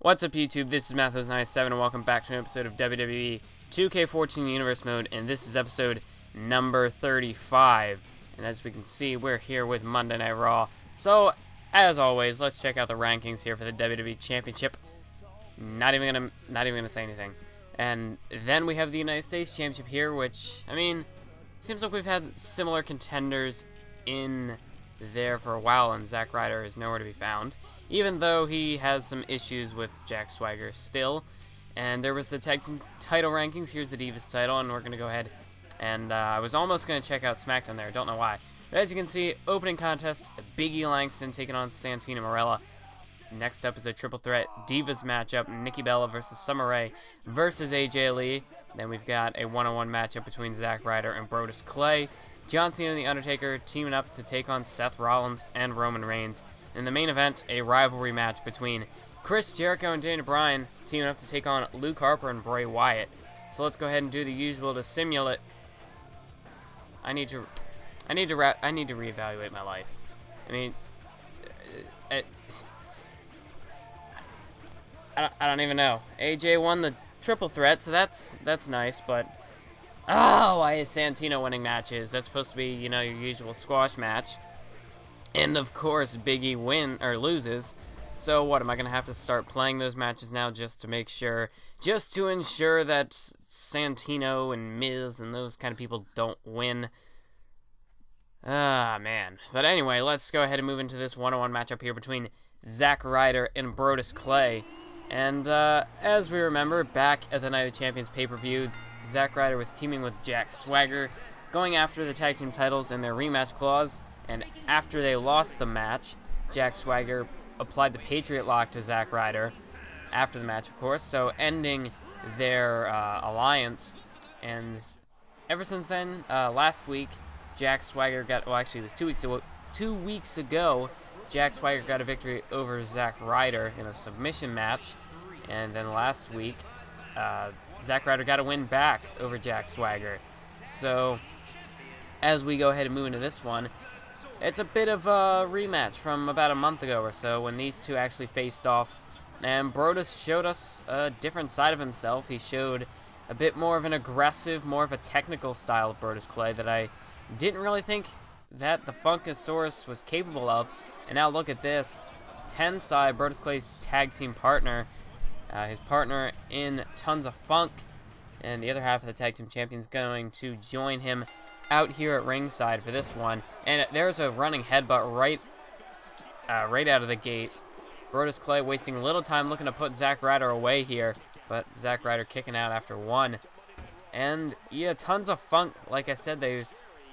What's up, YouTube? This is Mathos97, and welcome back to an episode of WWE 2K14 Universe Mode, and this is episode number 35. And as we can see, we're here with Monday Night Raw. So, as always, let's check out the rankings here for the WWE Championship. Not even gonna say anything. And then we have the United States Championship here, which, I mean, seems like we've had similar contenders in there for a while, and Zack Ryder is nowhere to be found, even though he has some issues with Jack Swagger still. And there was the tag team title rankings. Here's the Divas title, and we're going to go ahead and I was almost going to check out SmackDown there, don't know why. But as you can see, opening contest, Big E Langston taking on Santina Marella. Next up is a triple threat Divas matchup, Nikki Bella versus Summer Rae versus AJ Lee. Then we've got a one-on-one matchup between Zack Ryder and Brodus Clay. John Cena and The Undertaker teaming up to take on Seth Rollins and Roman Reigns. In the main event, a rivalry match between Chris Jericho and Daniel Bryan teaming up to take on Luke Harper and Bray Wyatt. So let's go ahead and do the usual to simulate. I need to reevaluate my life. I mean, I don't even know. AJ won the triple threat, so that's nice, but oh, why is Santina winning matches? That's supposed to be, you know, your usual squash match. And of course, Big E loses. So what, am I going to have to start playing those matches now just to make sure, just to ensure that Santino and Miz and those kind of people don't win? Ah, man. But anyway, let's go ahead and move into this one-on-one matchup here between Zack Ryder and Brodus Clay. And as we remember, back at the Night of Champions pay-per-view, Zack Ryder was teaming with Jack Swagger, going after the tag team titles in their rematch clause, and after they lost the match, Jack Swagger applied the Patriot Lock to Zack Ryder, after the match, of course, so ending their alliance. And ever since then, last week, Jack Swagger got, well, actually, it was 2 weeks ago, Jack Swagger got a victory over Zack Ryder in a submission match, and then last week, Zack Ryder got a win back over Jack Swagger. So, as we go ahead and move into this one, it's a bit of a rematch from about a month ago or so when these two actually faced off. And Brodus showed us a different side of himself. He showed a bit more of an aggressive, more of a technical style of Brodus Clay that I didn't really think that the Funkasaurus was capable of. And now look at this. Tensai, Brodus Clay's tag team partner, his partner in Tons of Funk, and the other half of the tag team champions going to join him out here at ringside for this one. And there's a running headbutt right out of the gate. Brodus Clay wasting a little time looking to put Zack Ryder away here, but Zack Ryder kicking out after one. And yeah, Tons of Funk, like I said, they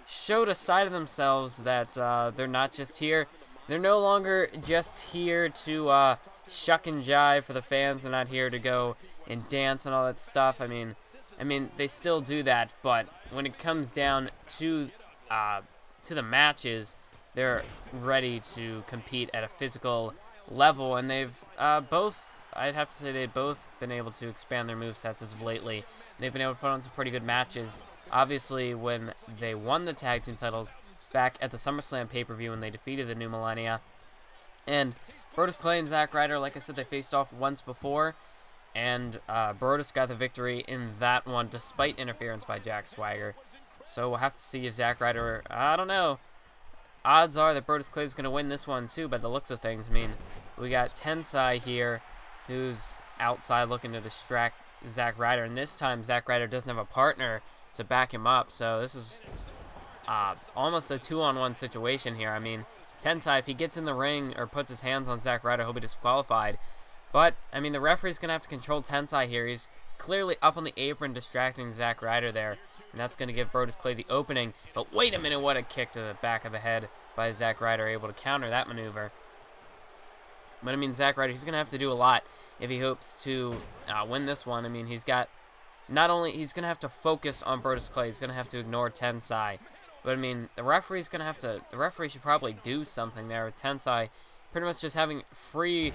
showed a side of themselves that they're not just here. They're no longer just here to shuck and jive for the fans. They're not here to go and dance and all that stuff. I mean, they still do that, but when it comes down to the matches, they're ready to compete at a physical level, and they've I'd have to say they've both been able to expand their movesets as of lately. They've been able to put on some pretty good matches. Obviously, when they won the tag team titles back at the SummerSlam pay-per-view when they defeated the New Millennia. And Brodus Clay and Zack Ryder, like I said, they faced off once before, and Brodus got the victory in that one despite interference by Jack Swagger. So we'll have to see if Zack Ryder, I don't know. Odds are that Brodus Clay is going to win this one too by the looks of things. I mean, we got Tensai here who's outside looking to distract Zack Ryder, and this time Zack Ryder doesn't have a partner to back him up, so this is almost a 2-on-1 situation here. I mean, Tensai, if he gets in the ring or puts his hands on Zack Ryder, he'll be disqualified. But, I mean, the referee's going to have to control Tensai here. He's clearly up on the apron distracting Zack Ryder there, and that's going to give Brodus Clay the opening. But wait a minute, what a kick to the back of the head by Zack Ryder, able to counter that maneuver. But, I mean, Zack Ryder, he's going to have to do a lot if he hopes to win this one. I mean, he's got, not only, he's going to have to focus on Brodus Clay, he's going to have to ignore Tensai. But, I mean, the referee should probably do something there with Tensai pretty much just having free,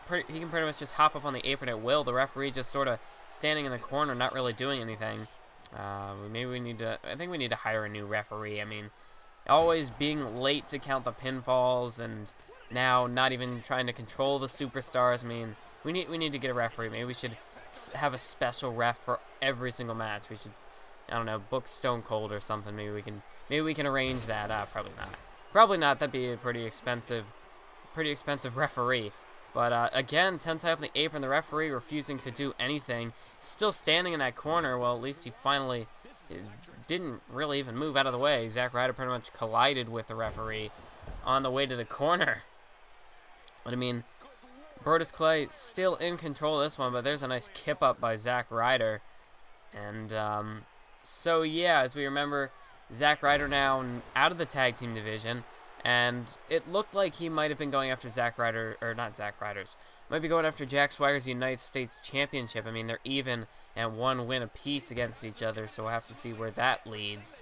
he can pretty much just hop up on the apron at will. The referee just sort of standing in the corner, not really doing anything. Maybe we need to, I think we need to hire a new referee. I mean, always being late to count the pinfalls and now not even trying to control the superstars. I mean, We need to get a referee. Maybe we should have a special ref for every single match. We should, I don't know, book Stone Cold or something. Maybe we can arrange that. Probably not. Probably not. That'd be a pretty expensive referee. But again, Tensai up in the apron. The referee refusing to do anything. Still standing in that corner. Well, at least he finally didn't really even move out of the way. Zack Ryder pretty much collided with the referee on the way to the corner. But I mean, Brodus Clay still in control of this one, but there's a nice kip up by Zack Ryder. And so yeah, as we remember, Zack Ryder now out of the tag team division, and it looked like he might have been going after Zack Ryder, or not Zack Ryder's, might be going after Jack Swagger's United States Championship. I mean, they're even at 1 win apiece against each other, so we'll have to see where that leads.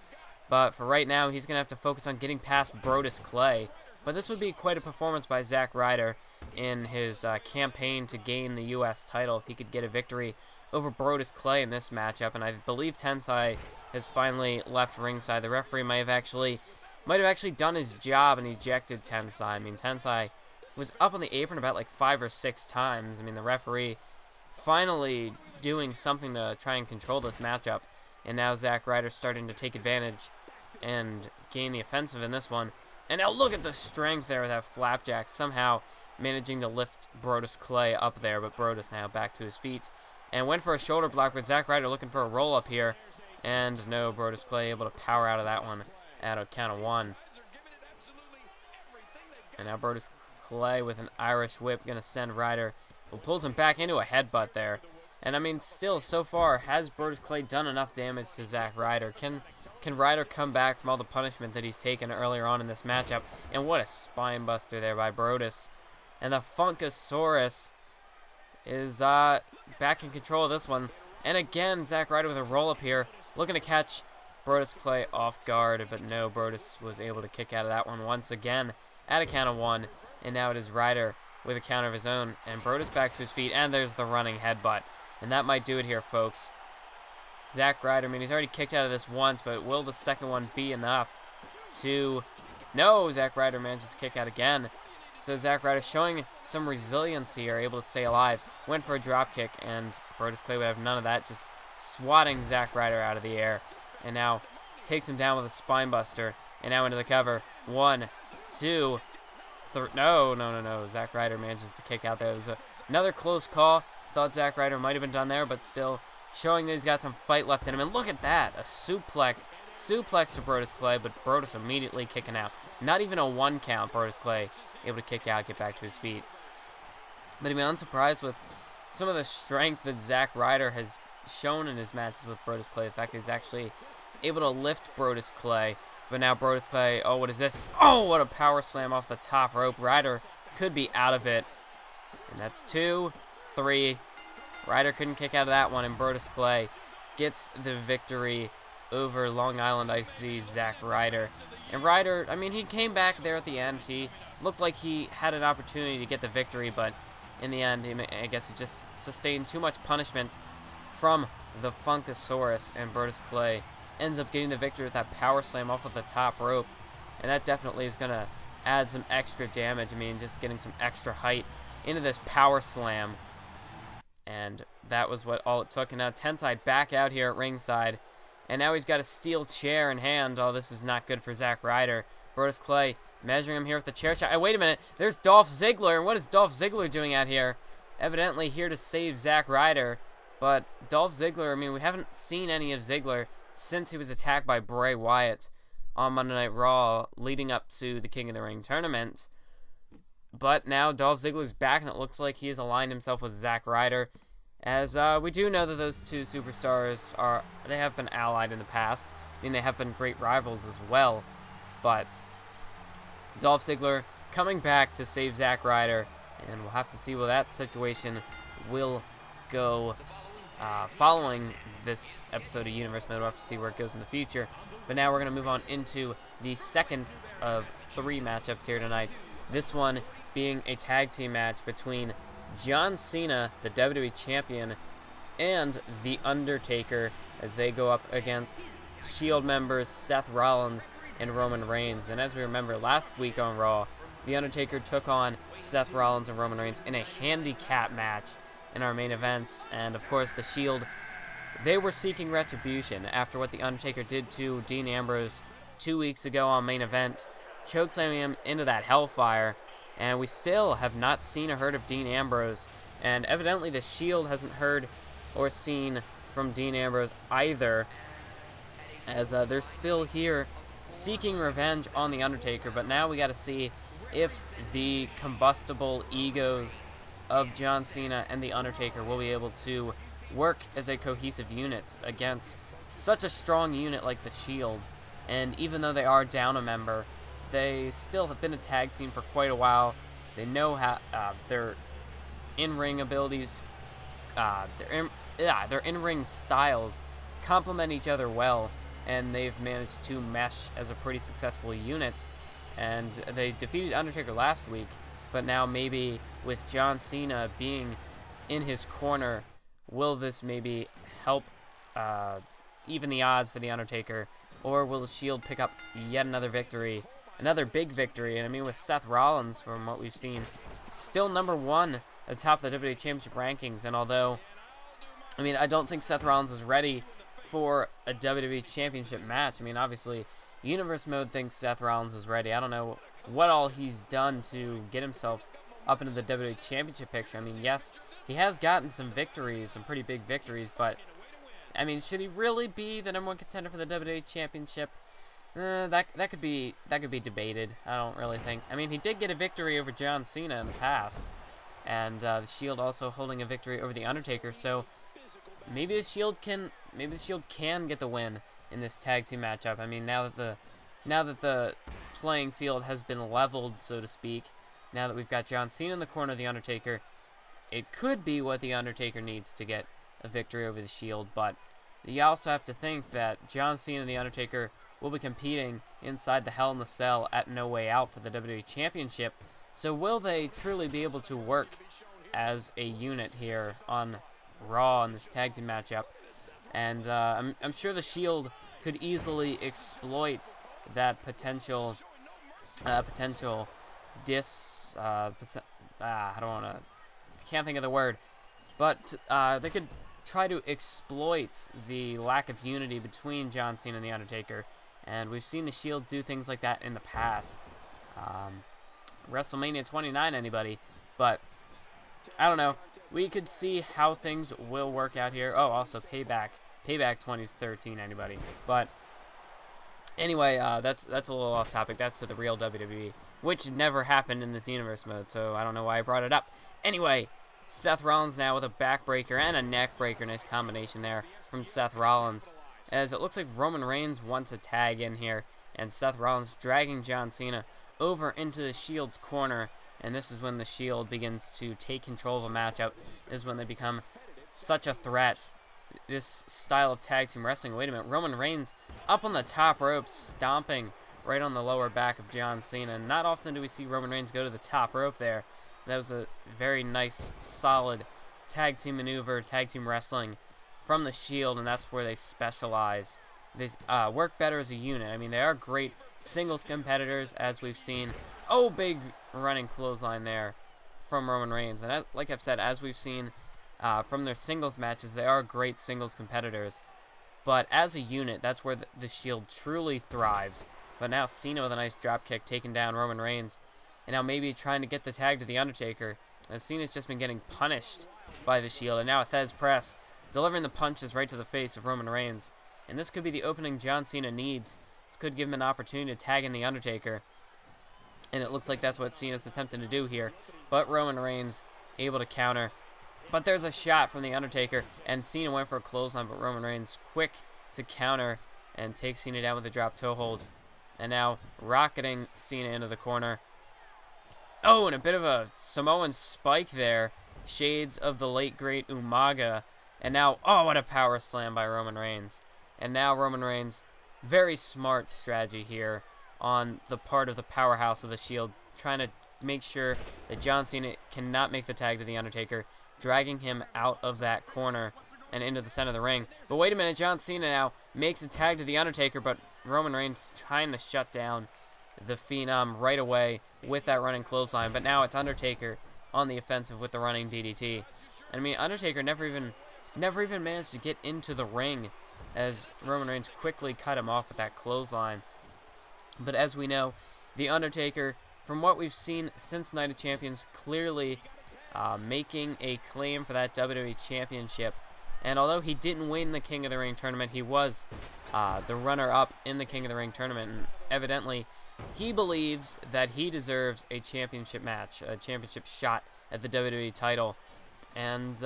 But for right now, he's going to have to focus on getting past Brodus Clay. But this would be quite a performance by Zack Ryder in his campaign to gain the U.S. title if he could get a victory over Brodus Clay in this matchup. And I believe Tensai has finally left ringside. The referee might have actually done his job and ejected Tensai. I mean, Tensai was up on the apron about like 5 or 6 times. I mean, the referee finally doing something to try and control this matchup. And now Zack Ryder starting to take advantage and gain the offensive in this one. And now look at the strength there with that flapjack, somehow managing to lift Brodus Clay up there. But Brodus now back to his feet and went for a shoulder block with Zack Ryder looking for a roll-up here. And no, Brodus Clay able to power out of that one at a count of 1. And now Brodus Clay with an Irish whip going to send Ryder, who pulls him back into a headbutt there. And I mean, still, so far, has Brodus Clay done enough damage to Zack Ryder? Can Ryder come back from all the punishment that he's taken earlier on in this matchup? And what a spine buster there by Brodus. And the Funkasaurus is back in control of this one. And again, Zack Ryder with a roll-up here, looking to catch Brodus Clay off guard. But no, Brodus was able to kick out of that one once again at a count of 1. And now it is Ryder with a counter of his own. And Brodus back to his feet, and there's the running headbutt. And that might do it here, folks. Zack Ryder, I mean, he's already kicked out of this once, but will the second one be enough to... No, Zack Ryder manages to kick out again. So Zack Ryder showing some resilience here, able to stay alive. Went for a drop kick, and Brodus Clay would have none of that, just swatting Zack Ryder out of the air. And now takes him down with a spine buster. And now into the cover. 1, 2, 3... No. Zack Ryder manages to kick out there. There's another close call. Thought Zack Ryder might have been done there, but still showing that he's got some fight left in him. And look at that, a suplex to Brodus Clay, but Brodus immediately kicking out. Not even a 1 count, Brodus Clay able to kick out, get back to his feet. But I'm unsurprised with some of the strength that Zack Ryder has shown in his matches with Brodus Clay. The fact that he's actually able to lift Brodus Clay. But now Brodus Clay, oh, what is this? Oh, what a power slam off the top rope. Ryder could be out of it. And that's 2, 3. Ryder couldn't kick out of that one, and Brodus Clay gets the victory over Long Island IC Zack Ryder. And Ryder, I mean, he came back there at the end. He looked like he had an opportunity to get the victory, but in the end, I guess he just sustained too much punishment from the Funkasaurus, and Brodus Clay ends up getting the victory with that power slam off of the top rope. And that definitely is going to add some extra damage. I mean, just getting some extra height into this power slam. And that was all it took. And now Tensai back out here at ringside. And now he's got a steel chair in hand. Oh, this is not good for Zack Ryder. Brodus Clay measuring him here with the chair shot. And wait a minute. There's Dolph Ziggler. And what is Dolph Ziggler doing out here? Evidently here to save Zack Ryder. But Dolph Ziggler, I mean, we haven't seen any of Ziggler since he was attacked by Bray Wyatt on Monday Night Raw leading up to the King of the Ring tournament. But now Dolph Ziggler's back, and it looks like he has aligned himself with Zack Ryder. As we do know that those two superstars they have been allied in the past. I mean, they have been great rivals as well. But Dolph Ziggler coming back to save Zack Ryder, and we'll have to see where that situation will go following this episode of Universe Mode. We'll have to see where it goes in the future. But now we're going to move on into the second of 3 matchups here tonight. This one being a tag team match between John Cena, the WWE Champion, and The Undertaker as they go up against Shield members Seth Rollins and Roman Reigns. And as we remember last week on Raw, The Undertaker took on Seth Rollins and Roman Reigns in a handicap match in our main events. And, of course, the Shield, they were seeking retribution after what The Undertaker did to Dean Ambrose 2 weeks ago on main event, chokeslamming him into that hellfire. And we still have not seen or heard of Dean Ambrose. And evidently the Shield hasn't heard or seen from Dean Ambrose either, as they're still here seeking revenge on The Undertaker. But now we got to see if the combustible egos of John Cena and The Undertaker will be able to work as a cohesive unit against such a strong unit like the Shield. And even though they are down a member, they still have been a tag team for quite a while. They know how their in-ring abilities, their in-ring styles complement each other well, and they've managed to mesh as a pretty successful unit. And they defeated Undertaker last week, but now maybe with John Cena being in his corner, will this maybe help even the odds for The Undertaker, or will the Shield pick up yet another victory, another big victory? And I mean, with Seth Rollins, from what we've seen, still number one atop the WWE Championship rankings. And although, I mean, I don't think Seth Rollins is ready for a WWE Championship match. I mean, obviously, Universe Mode thinks Seth Rollins is ready. I don't know what all he's done to get himself up into the WWE Championship picture. I mean, yes, he has gotten some victories, some pretty big victories, but I mean, should he really be the number one contender for the WWE Championship? That could be debated. I don't really think. I mean, he did get a victory over John Cena in the past, and the Shield also holding a victory over the Undertaker. So maybe the Shield can get the win in this tag team matchup. I mean, now that the playing field has been leveled, so to speak, now that we've got John Cena in the corner of the Undertaker, it could be what the Undertaker needs to get a victory over the Shield. But you also have to think that John Cena and the Undertaker will be competing inside the Hell in the Cell at No Way Out for the WWE Championship. So will they truly be able to work as a unit here on Raw in this tag team matchup? And I'm sure the Shield could easily exploit that potential dis. I can't think of the word, but they could try to exploit the lack of unity between John Cena and The Undertaker. And we've seen the Shield do things like that in the past. WrestleMania 29, anybody. But I don't know. We could see how things will work out here. Oh, also Payback 2013, anybody. But anyway, that's a little off topic. That's to the real WWE, which never happened in this Universe Mode, so I don't know why I brought it up. Anyway, Seth Rollins now with a backbreaker and a neckbreaker. Nice combination there from Seth Rollins, as it looks like Roman Reigns wants a tag in here, and Seth Rollins dragging John Cena over into the Shield's corner. And this is when the Shield begins to take control of a matchup. This is when they become such a threat. This style of tag team wrestling. Wait a minute. Roman Reigns up on the top rope, stomping right on the lower back of John Cena. Not often do we see Roman Reigns go to the top rope there. That was a very nice, solid tag team maneuver, tag team wrestling from the Shield, and that's where they specialize. They work better as a unit. I mean, they are great singles competitors, as we've seen. Oh, big running clothesline there from Roman Reigns. And like I've said, as we've seen from their singles matches, they are great singles competitors. But as a unit, that's where the Shield truly thrives. But now Cena with a nice dropkick taking down Roman Reigns. And now maybe trying to get the tag to The Undertaker, as Cena's just been getting punished by the Shield. And now a Thez press, delivering the punches right to the face of Roman Reigns. And this could be the opening John Cena needs. This could give him an opportunity to tag in The Undertaker. And it looks like that's what Cena's attempting to do here. But Roman Reigns able to counter. But there's a shot from The Undertaker. And Cena went for a clothesline, but Roman Reigns quick to counter and take Cena down with a drop toe hold. And now rocketing Cena into the corner. Oh, and a bit of a Samoan spike there. Shades of the late, great Umaga. And now, oh, what a power slam by Roman Reigns. And now Roman Reigns, very smart strategy here on the part of the powerhouse of the Shield, trying to make sure that John Cena cannot make the tag to The Undertaker, dragging him out of that corner and into the center of the ring. But wait a minute, John Cena now makes a tag to The Undertaker, but Roman Reigns trying to shut down the Phenom right away with that running clothesline, but now it's Undertaker on the offensive with the running DDT. And I mean, Undertaker never even managed to get into the ring as Roman Reigns quickly cut him off with that clothesline. But as we know, the Undertaker, from what we've seen since Night of Champions, clearly making a claim for that WWE Championship. And although he didn't win the King of the Ring tournament, he was the runner-up in the King of the Ring tournament. And evidently, he believes that he deserves a championship match, a championship shot at the WWE title. And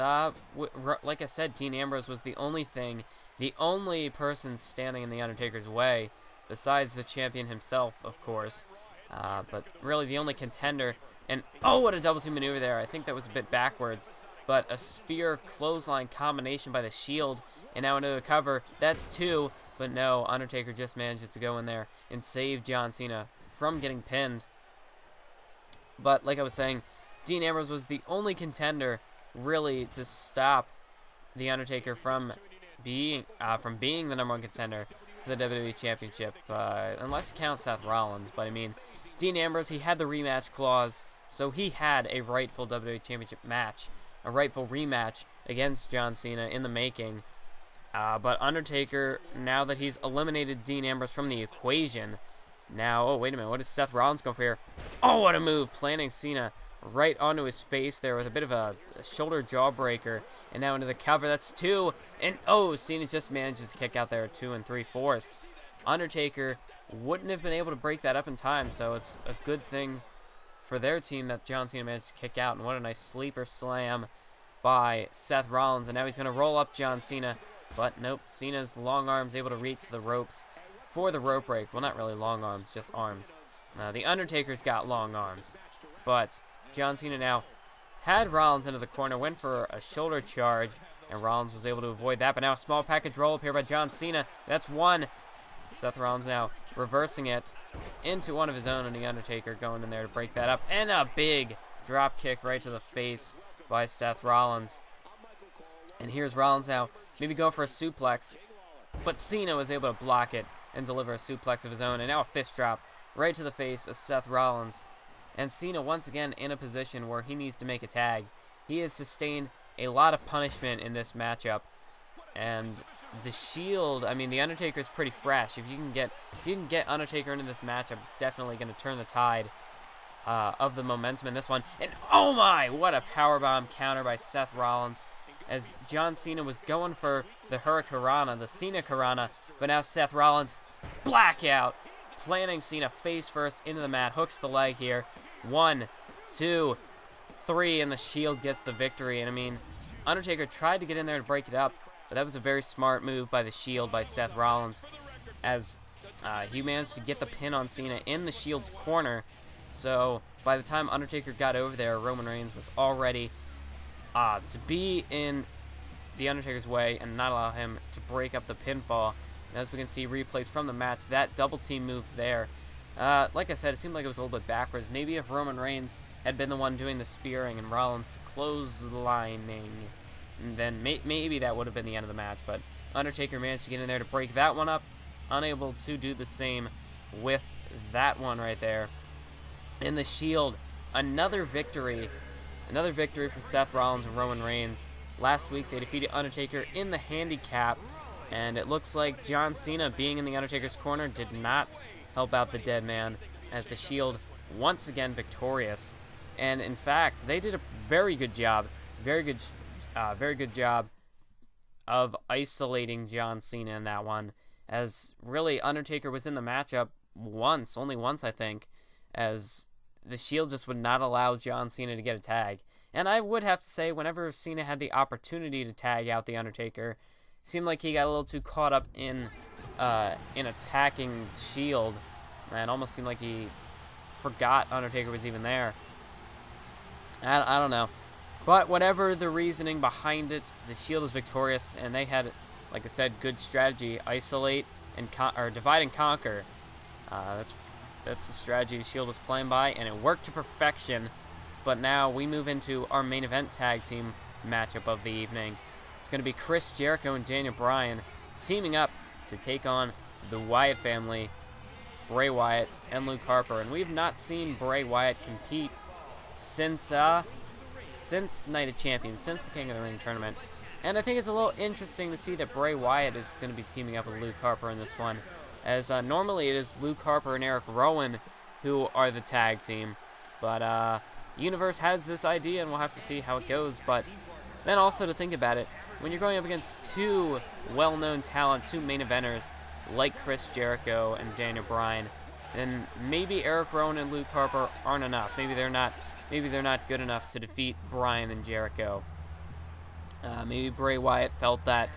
like I said, Dean Ambrose was the only person standing in the Undertaker's way, besides the champion himself, of course. But really the only contender. And oh, what a double team maneuver there. I think that was a bit backwards. But a spear clothesline combination by the Shield, and now into the cover. That's 2. But no, Undertaker just manages to go in there and save John Cena from getting pinned. But like I was saying, Dean Ambrose was the only contender really to stop the Undertaker from being the number 1 contender for the WWE Championship, unless you count Seth Rollins. But I mean, Dean Ambrose, he had the rematch clause, so he had a rightful WWE Championship match, a rightful rematch against John Cena in the making. But Undertaker, now that he's eliminated Dean Ambrose from the equation, now, oh, wait a minute, what is Seth Rollins going for here? Oh, what a move, planting Cena right onto his face there with a bit of a shoulder jawbreaker, and now into the cover. That's 2, and oh, Cena just manages to kick out there at 2 3/4. Undertaker wouldn't have been able to break that up in time, so it's a good thing for their team that John Cena managed to kick out. And what a nice sleeper slam by Seth Rollins, and now he's going to roll up John Cena, but nope, Cena's long arms able to reach the ropes for the rope break. Well, not really long arms, just arms. The Undertaker's got long arms, but John Cena now had Rollins into the corner, went for a shoulder charge, and Rollins was able to avoid that. But now a small package roll-up here by John Cena. That's 1. Seth Rollins now reversing it into one of his own, and the Undertaker going in there to break that up. And a big drop kick right to the face by Seth Rollins. And here's Rollins now, maybe going for a suplex, but Cena was able to block it and deliver a suplex of his own. And now a fist drop right to the face of Seth Rollins. And Cena once again in a position where he needs to make a tag. He has sustained a lot of punishment in this matchup. And the Shield, I mean, the Undertaker's pretty fresh. If you can get Undertaker into this matchup, it's definitely going to turn the tide of the momentum in this one. And oh my, what a powerbomb counter by Seth Rollins, as John Cena was going for the Hurricanrana, the Cena Karana, but now Seth Rollins, blackout, planting Cena face first into the mat, hooks the leg here. 1, 2, 3, and the Shield gets the victory. And I mean, Undertaker tried to get in there to break it up, but that was a very smart move by the Shield, by Seth Rollins, as he managed to get the pin on Cena in the Shield's corner. So by the time Undertaker got over there, Roman Reigns was all ready to be in the Undertaker's way and not allow him to break up the pinfall. And as we can see replays from the match, that double team move there, like I said, it seemed like it was a little bit backwards. Maybe if Roman Reigns had been the one doing the spearing and Rollins the clotheslining, then maybe that would have been the end of the match. But Undertaker managed to get in there to break that one up, unable to do the same with that one right there. In the Shield, another victory for Seth Rollins and Roman Reigns. Last week they defeated Undertaker in the handicap, and it looks like John Cena being in the Undertaker's corner did not help out the dead man, as the Shield once again victorious. And in fact, they did a very good job of isolating John Cena in that one, as really Undertaker was in the matchup only once I think, as the Shield just would not allow John Cena to get a tag. And I would have to say, whenever Cena had the opportunity to tag out the Undertaker, it seemed like he got a little too caught up in attacking Shield, and almost seemed like he forgot Undertaker was even there. I don't know. But whatever the reasoning behind it, the Shield is victorious, and they had, like I said, good strategy. Isolate and divide and conquer. That's the strategy the Shield was playing by, and it worked to perfection. But now we move into our main event tag team matchup of the evening. It's going to be Chris Jericho and Daniel Bryan teaming up to take on the Wyatt family Bray Wyatt and Luke Harper. And we've not seen Bray Wyatt compete since Night of Champions, since the King of the Ring tournament. And I think it's a little interesting to see that Bray Wyatt is going to be teaming up with Luke Harper in this one, as normally it is Luke Harper and Eric Rowan who are the tag team. But Universe has this idea, and we'll have to see how it goes. But then also to think about it, when you're going up against two well-known talent, two main eventers like Chris Jericho and Daniel Bryan, then maybe Eric Rowan and Luke Harper aren't enough. Maybe they're not good enough to defeat Bryan and Jericho. Maybe Bray Wyatt felt that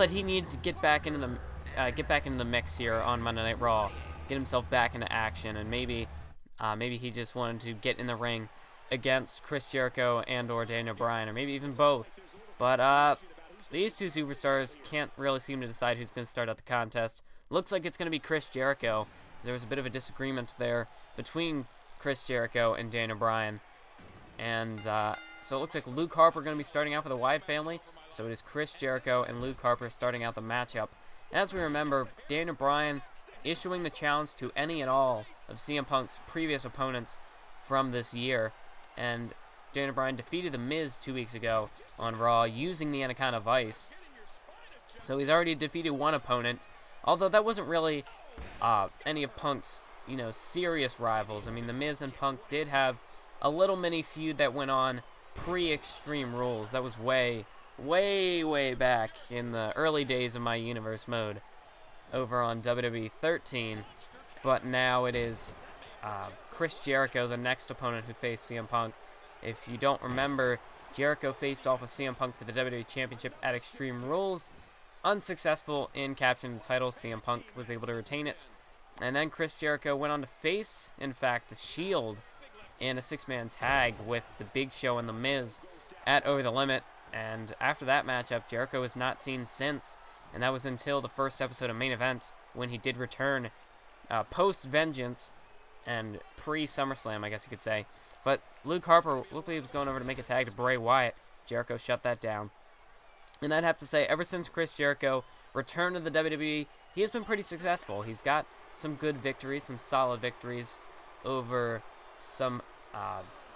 he needed to get back into the mix here on Monday Night Raw, get himself back into action, and maybe he just wanted to get in the ring against Chris Jericho and/or Daniel Bryan, or maybe even both. But these two superstars can't really seem to decide who's going to start out the contest. Looks like it's going to be Chris Jericho. There was a bit of a disagreement there between Chris Jericho and Daniel Bryan. And so it looks like Luke Harper going to be starting out for the Wyatt family. So it is Chris Jericho and Luke Harper starting out the matchup. As we remember, Daniel Bryan issuing the challenge to any and all of CM Punk's previous opponents from this year. And Daniel Bryan defeated The Miz 2 weeks ago on Raw using the Anaconda Vice. So he's already defeated one opponent, although that wasn't really any of Punk's, serious rivals. I mean, The Miz and Punk did have a little mini feud that went on pre-Extreme Rules. That was way, way, way back in the early days of my Universe mode over on WWE 13. But now it is Chris Jericho, the next opponent who faced CM Punk. If you don't remember, Jericho faced off with CM Punk for the WWE Championship at Extreme Rules. Unsuccessful in capturing the title, CM Punk was able to retain it. And then Chris Jericho went on to face, in fact, The Shield in a six-man tag with The Big Show and The Miz at Over the Limit. And after that matchup, Jericho was not seen since. And that was until the first episode of Main Event, when he did return post-Vengeance and pre-SummerSlam, I guess you could say. But Luke Harper looked like he was going over to make a tag to Bray Wyatt. Jericho shut that down. And I'd have to say, ever since Chris Jericho returned to the WWE, he has been pretty successful. He's got some good victories, some solid victories over some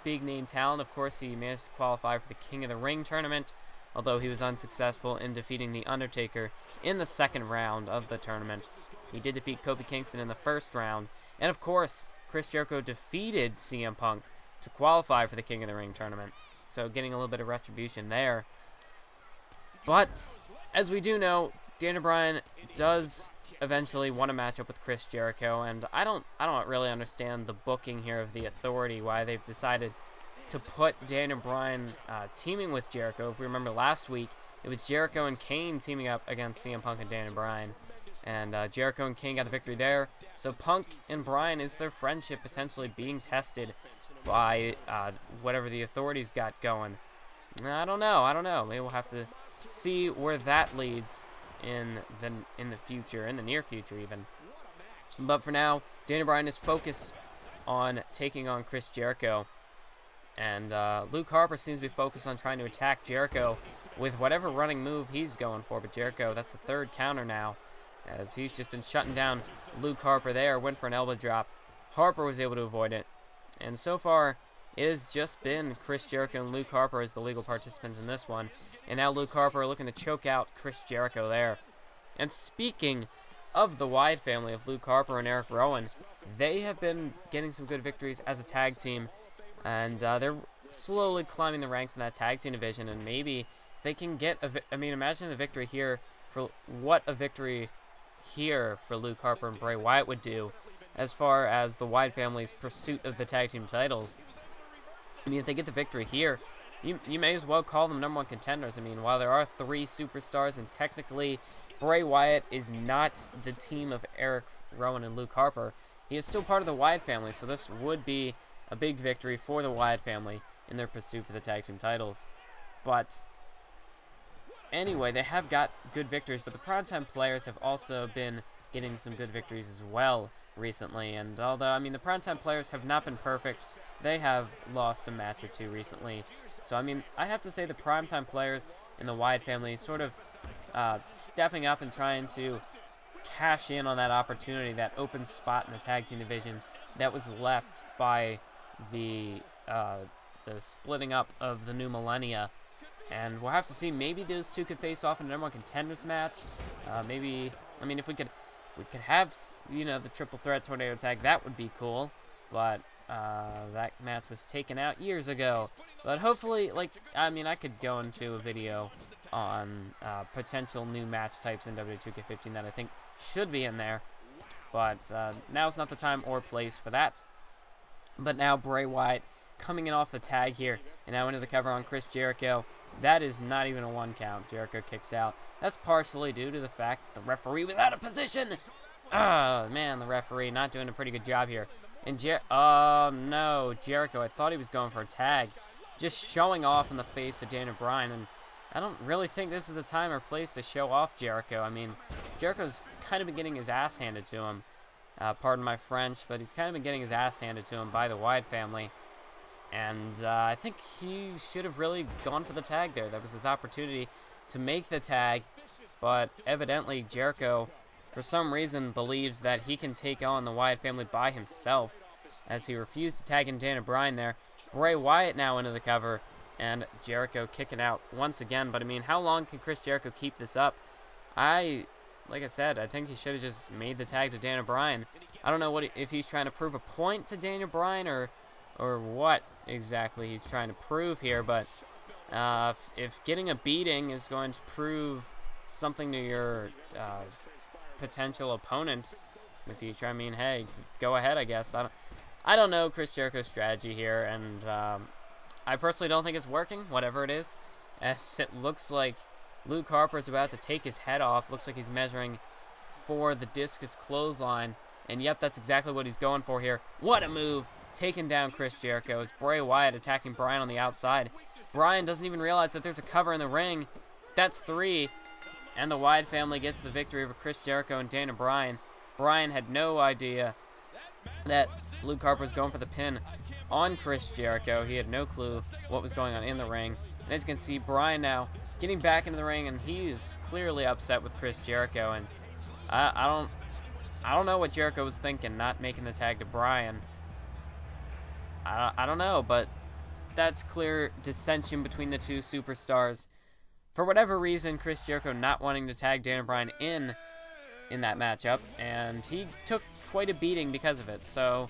big-name talent. Of course, he managed to qualify for the King of the Ring tournament, although he was unsuccessful in defeating The Undertaker in the second round of the tournament. He did defeat Kofi Kingston in the first round. And, of course, Chris Jericho defeated CM Punk to qualify for the King of the Ring tournament. So getting a little bit of retribution there. But, as we do know, Daniel Bryan does eventually want to match up with Chris Jericho, and I don't really understand the booking here of the Authority, why they've decided to put Daniel Bryan teaming with Jericho. If we remember last week, it was Jericho and Kane teaming up against CM Punk and Daniel Bryan. And Jericho and Kane got the victory there. So Punk and Bryan, is their friendship potentially being tested by whatever the Authority's got going? I don't know. Maybe we'll have to see where that leads in the future, in the near future even. But for now, Daniel Bryan is focused on taking on Chris Jericho. And Luke Harper seems to be focused on trying to attack Jericho with whatever running move he's going for. But Jericho, that's the third counter now, as he's just been shutting down Luke Harper there. Went for an elbow drop. Harper was able to avoid it. And so far, it has just been Chris Jericho and Luke Harper as the legal participants in this one. And now Luke Harper looking to choke out Chris Jericho there. And speaking of the Wyatt family of Luke Harper and Eric Rowan, they have been getting some good victories as a tag team. And they're slowly climbing the ranks in that tag team division. And maybe if they can get imagine the victory here, for what a victory here for Luke Harper and Bray Wyatt would do as far as the Wyatt family's pursuit of the tag team titles. I mean, if they get the victory here, you may as well call them number one contenders. I mean, while there are three superstars, and technically Bray Wyatt is not the team of Eric Rowan and Luke Harper, he is still part of the Wyatt family, so this would be a big victory for the Wyatt family in their pursuit for the tag team titles. But anyway, they have got good victories, but the Primetime Players have also been getting some good victories as well recently. And although, the Primetime Players have not been perfect, they have lost a match or two recently. So, I have to say the Primetime Players in the Wyatt family sort of stepping up and trying to cash in on that opportunity, that open spot in the tag team division that was left by the splitting up of the new millennia. And we'll have to see. Maybe those two could face off in a number one contenders match. Maybe, I mean, if we could have, you know, the triple threat tornado tag, that would be cool. But that match was taken out years ago. But hopefully, like, I mean, I could go into a video on potential new match types in WWE 2K14 that I think should be in there. But now's not the time or place for that. But now Bray Wyatt coming in off the tag here, and now into the cover on Chris Jericho. That is not even a 1 count. Jericho kicks out. That's partially due to the fact that the referee was out of position. Oh, man, the referee not doing a pretty good job here. And oh, no, Jericho, I thought he was going for a tag. Just showing off in the face of Daniel Bryan, and I don't really think this is the time or place to show off Jericho. I mean, Jericho's kind of been getting his ass handed to him. Pardon my French, but he's kind of been getting his ass handed to him by the Wyatt family. And I think he should have really gone for the tag there. That was his opportunity to make the tag. But evidently, Jericho, for some reason, believes that he can take on the Wyatt family by himself, as he refused to tag in Daniel Bryan there. Bray Wyatt now into the cover, and Jericho kicking out once again. But, I mean, how long can Chris Jericho keep this up? Like I said, I think he should have just made the tag to Daniel Bryan. I don't know if he's trying to prove a point to Daniel Bryan or what exactly he's trying to prove here, but if getting a beating is going to prove something to your potential opponents in the future, I mean, hey, go ahead, I guess. I don't know Chris Jericho's strategy here, and I personally don't think it's working, whatever it is, as it looks like Luke Harper is about to take his head off. Looks like he's measuring for the discus clothesline, and yep, that's exactly what he's going for here. What a move! Taking down Chris Jericho. It's Bray Wyatt attacking Bryan on the outside. Bryan doesn't even realize that there's a cover in the ring. That's 3. And the Wyatt family gets the victory over Chris Jericho and Daniel Bryan. Bryan had no idea that Luke Harper was going for the pin on Chris Jericho. He had no clue what was going on in the ring. And as you can see, Bryan now getting back into the ring, and he is clearly upset with Chris Jericho. And I don't know what Jericho was thinking, not making the tag to Bryan. I don't know, but that's clear dissension between the two superstars. For whatever reason, Chris Jericho not wanting to tag Daniel Bryan in that matchup, and he took quite a beating because of it. So,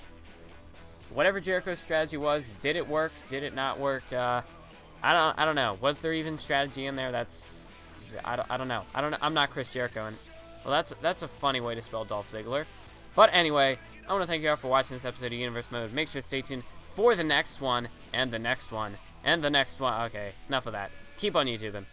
whatever Jericho's strategy was, did it work? Did it not work? I don't know. Was there even strategy in there? I don't know. I'm not Chris Jericho, and well, that's a funny way to spell Dolph Ziggler. But anyway, I want to thank you all for watching this episode of Universe Mode. Make sure to stay tuned for the next one, and the next one, and the next one. Okay, enough of that. Keep on YouTubing.